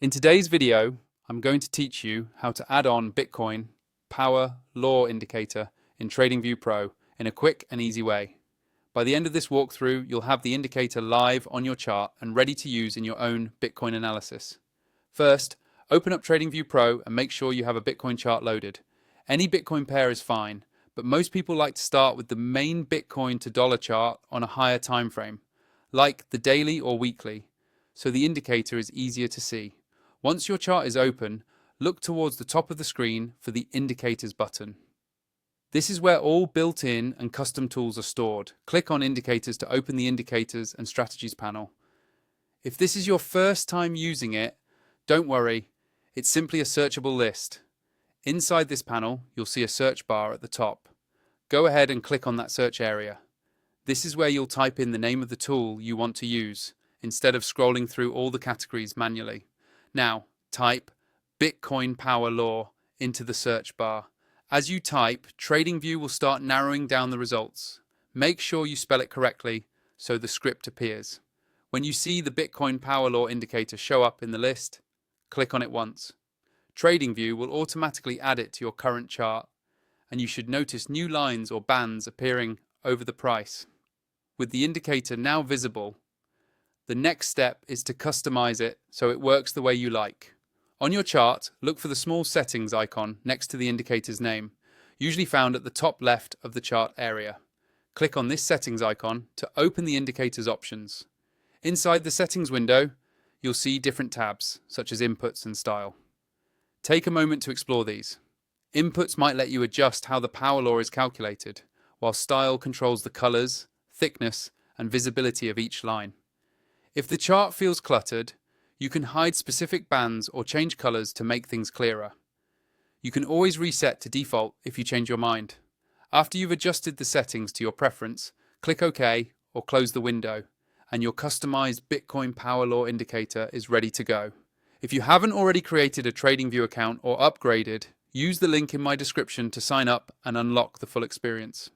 In today's video, I'm going to teach you how to add on Bitcoin Power Law Indicator in TradingView Pro in a quick and easy way. By the end of this walkthrough, you'll have the indicator live on your chart and ready to use in your own Bitcoin analysis. First, open up TradingView Pro and make sure you have a Bitcoin chart loaded. Any Bitcoin pair is fine, but most people like to start with the main Bitcoin to dollar chart on a higher time frame, like the daily or weekly, so the indicator is easier to see. Once your chart is open, look towards the top of the screen for the Indicators button. This is where all built-in and custom tools are stored. Click on Indicators to open the Indicators and Strategies panel. If this is your first time using it, don't worry, it's simply a searchable list. Inside this panel, you'll see a search bar at the top. Go ahead and click on that search area. This is where you'll type in the name of the tool you want to use, instead of scrolling through all the categories manually. Now, type Bitcoin Power Law into the search bar. As you type, TradingView will start narrowing down the results. Make sure you spell it correctly so the script appears. When you see the Bitcoin Power Law indicator show up in the list, click on it once. TradingView will automatically add it to your current chart, and you should notice new lines or bands appearing over the price. With the indicator now visible, the next step is to customize it so it works the way you like. On your chart, look for the small settings icon next to the indicator's name, usually found at the top left of the chart area. Click on this settings icon to open the indicator's options. Inside the settings window, you'll see different tabs, such as inputs and style. Take a moment to explore these. Inputs might let you adjust how the power law is calculated, while style controls the colors, thickness, and visibility of each line. If the chart feels cluttered, you can hide specific bands or change colors to make things clearer. You can always reset to default if you change your mind. After you've adjusted the settings to your preference, click OK or close the window, and your customized Bitcoin Power Law indicator is ready to go. If you haven't already created a TradingView account or upgraded, use the link in my description to sign up and unlock the full experience.